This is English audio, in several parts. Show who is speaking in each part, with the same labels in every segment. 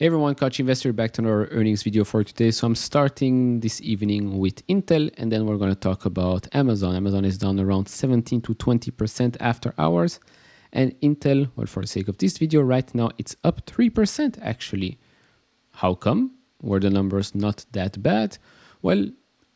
Speaker 1: Hey everyone, Couch Investor back to our earnings video for today. So I'm starting this evening with Intel and then we're going to talk about Amazon. Amazon is down around 17 to 20% after hours. And Intel, well, for the sake of this video, right now it's up 3% actually. How come? Were the numbers not that bad? Well,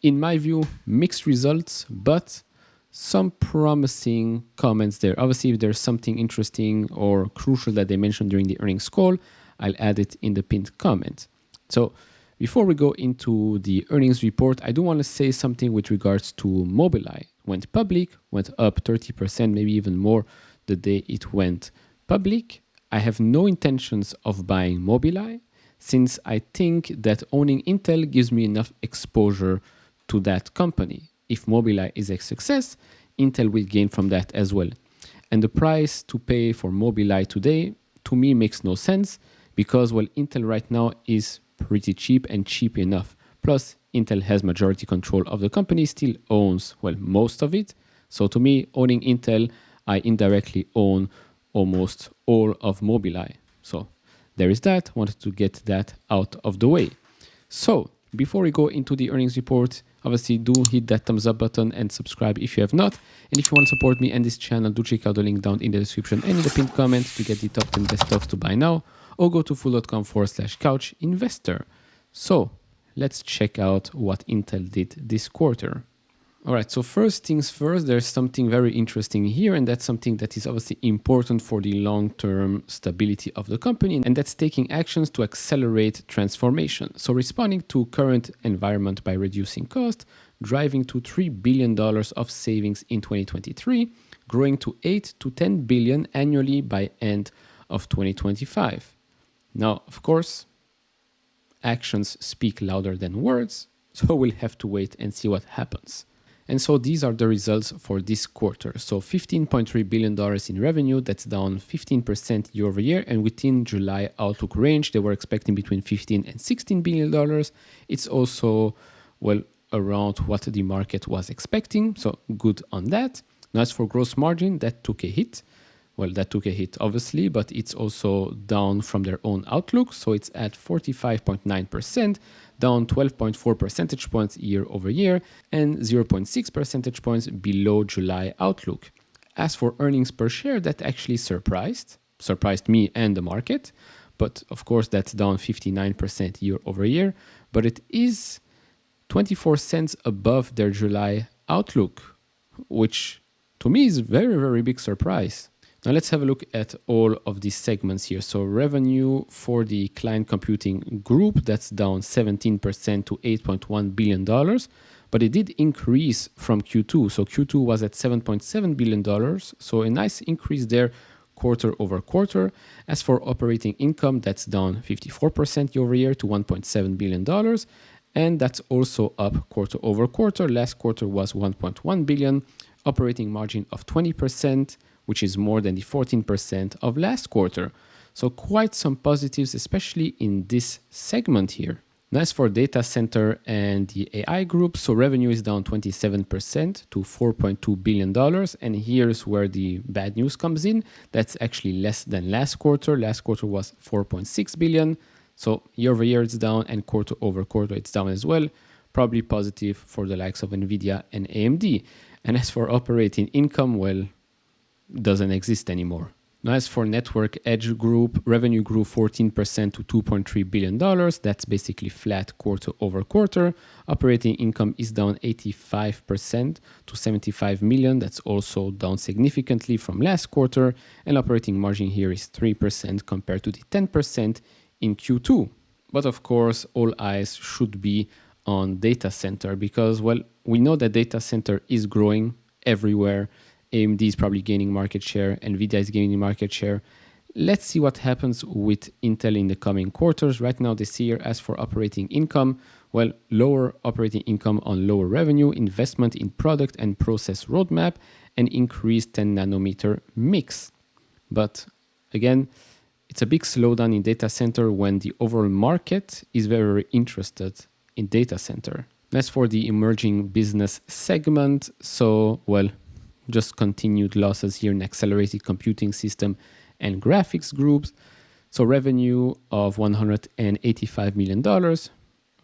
Speaker 1: in my view, mixed results, but some promising comments there. Obviously, if there's something interesting or crucial that they mentioned during the earnings call, I'll add it in the pinned comment. So before we go into the earnings report, I do want to say something with regards to Mobileye. Went public, went up 30%, maybe even more the day it went public. I have no intentions of buying Mobileye since I think that owning Intel gives me enough exposure to that company. If Mobileye is a success, Intel will gain from that as well. And the price to pay for Mobileye today, to me, makes no sense because, well, Intel right now is pretty cheap and cheap enough. Plus, Intel has majority control of the company, still owns, well, most of it. So to me, owning Intel, I indirectly own almost all of Mobileye. So there is that. Wanted to get that out of the way. So before we go into the earnings report, obviously do hit that thumbs up button and subscribe if you have not. And if you want to support me and this channel, do check out the link down in the description and in the pinned comment to get the top 10 best stocks to buy now, or go to fool.com/couch investor. So let's check out what Intel did this quarter. All right, so first things first, there's something very interesting here, and that's something that is obviously important for the long-term stability of the company, and that's taking actions to accelerate transformation. So responding to current environment by reducing cost, driving to $3 billion of savings in 2023, growing to 8 to 10 billion annually by end of 2025. Now, of course, actions speak louder than words, so we'll have to wait and see what happens. And so these are the results for this quarter. So $15.3 billion in revenue, that's down 15% year over year. And within July outlook range, they were expecting between $15 and $16 billion. It's also, well, around what the market was expecting. So good on that. Now, as for gross margin, that took a hit. Well, that took a hit, obviously, but it's also down from their own outlook. So it's at 45.9%, down 12.4 percentage points year over year, and 0.6 percentage points below July outlook. As for earnings per share, that actually surprised me and the market. But of course, that's down 59% year over year. But it is 24 cents above their July outlook, which to me is a very, very big surprise. Now let's have a look at all of these segments here. So revenue for the client computing group, that's down 17% to $8.1 billion, but it did increase from Q2. So Q2 was at $7.7 billion. So a nice increase there quarter over quarter. As for operating income, that's down 54% year over year to $1.7 billion. And that's also up quarter over quarter. Last quarter was $1.1 billion, operating margin of 20%, which is more than the 14% of last quarter. So quite some positives, especially in this segment here. Now, as for data center and the AI group, so revenue is down 27% to $4.2 billion. And here's where the bad news comes in. That's actually less than last quarter. Last quarter was 4.6 billion. So year over year it's down, and quarter over quarter it's down as well. Probably positive for the likes of NVIDIA and AMD. And as for operating income, well, doesn't exist anymore. Now, as for Network Edge Group, revenue grew 14% to $2.3 billion. That's basically flat quarter over quarter. Operating income is down 85% to $75 million. That's also down significantly from last quarter. And operating margin here is 3% compared to the 10% in Q2. But of course, all eyes should be on data center because, well, we know that data center is growing everywhere. AMD is probably gaining market share. NVIDIA is gaining market share. Let's see what happens with Intel in the coming quarters. Right now, this year, as for operating income, well, lower operating income on lower revenue, investment in product and process roadmap, and increased 10 nanometer mix. But again, it's a big slowdown in data center when the overall market is very, very interested in data center. As for the emerging business segment, so, well, just continued losses here in accelerated computing system and graphics groups. So revenue of $185 million,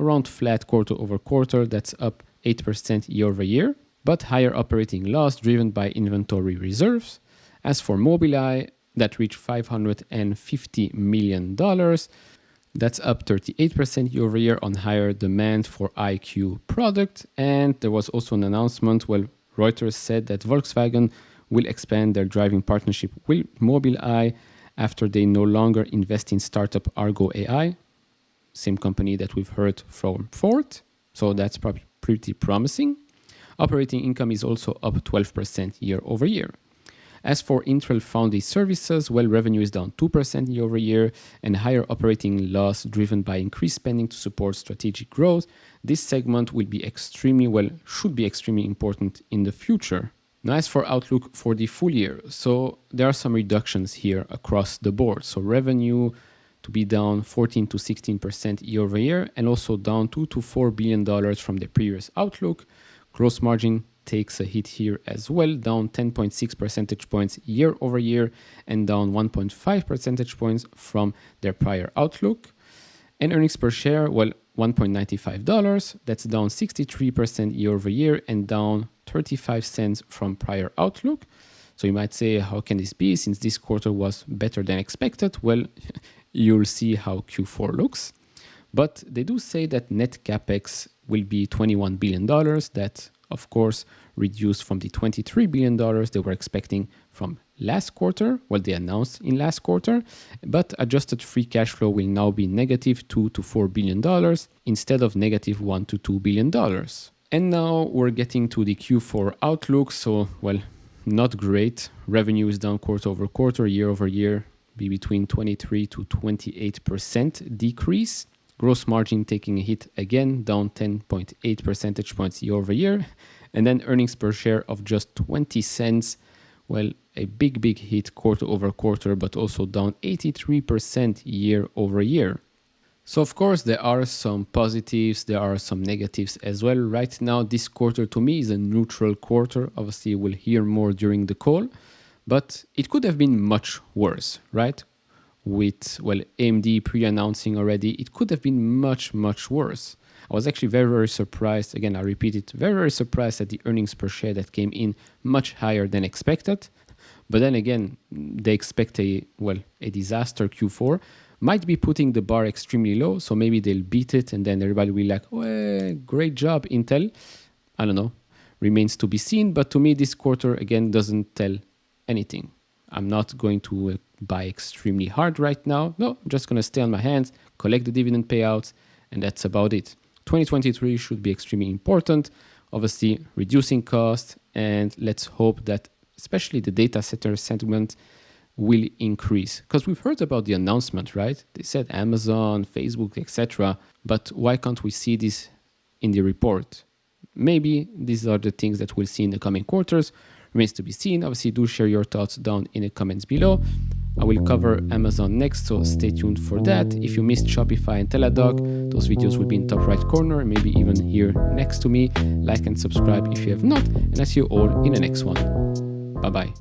Speaker 1: around flat quarter over quarter. That's up 8% year over year, but higher operating loss driven by inventory reserves. As for Mobileye, that reached $550 million. That's up 38% year over year on higher demand for IQ product. And there was also an announcement, well, Reuters said that Volkswagen will expand their driving partnership with Mobileye after they no longer invest in startup Argo AI, same company that we've heard from Ford. So that's probably pretty promising. Operating income is also up 12% year over year. As for Intel Foundry Services, well, revenue is down 2% year over year and higher operating loss driven by increased spending to support strategic growth. This segment will be should be extremely important in the future. Now, as for outlook for the full year, so there are some reductions here across the board. So revenue to be down 14 to 16% year over year and also down $2 to $4 billion from the previous outlook. Gross margin takes a hit here as well, down 10.6 percentage points year over year and down 1.5 percentage points from their prior outlook. And earnings per share, well, $1.95. That's down 63% year over year and down 35 cents from prior outlook. So you might say, how can this be since this quarter was better than expected? Well, you'll see how Q4 looks. But they do say that net capex will be $21 billion. That, of course, reduced from the $23 billion they were expecting from last quarter, what they announced in last quarter. But adjusted free cash flow will now be negative $2 to $4 billion instead of negative $1 to $2 billion. And now we're getting to the Q4 outlook. So, well, not great. Revenue is down quarter over quarter, year over year, be between 23 to 28% decrease. Gross margin taking a hit again, down 10.8 percentage points year over year. And then earnings per share of just 20 cents. Well, a big hit quarter over quarter, but also down 83% year over year. So, of course, there are some positives, there are some negatives as well. Right now, this quarter to me is a neutral quarter. Obviously, we'll hear more during the call, but it could have been much worse, right? With, well, AMD pre-announcing already, it could have been much worse. I was actually very surprised. Again, I repeat it, very surprised at the earnings per share that came in much higher than expected. But then again, they expect a disaster Q4. Might be putting the bar extremely low, so maybe they'll beat it and then everybody will be like, oh, great job, Intel. I don't know. Remains to be seen. But to me, this quarter, again, doesn't tell anything. I'm not going to buy extremely hard right now. No, I'm just going to stay on my hands, collect the dividend payouts, and that's about it. 2023 should be extremely important. Obviously, reducing costs, and let's hope that especially the data center sentiment will increase. Because we've heard about the announcement, right? They said Amazon, Facebook, etc. But why can't we see this in the report? Maybe these are the things that we'll see in the coming quarters. Remains to be seen. Obviously, do share your thoughts down in the comments below. I will cover Amazon next, so stay tuned for that. If you missed Shopify and Teladoc, those videos will be in top right corner, maybe even here next to me. Like and subscribe if you have not, and I see you all in the next one. Bye-bye.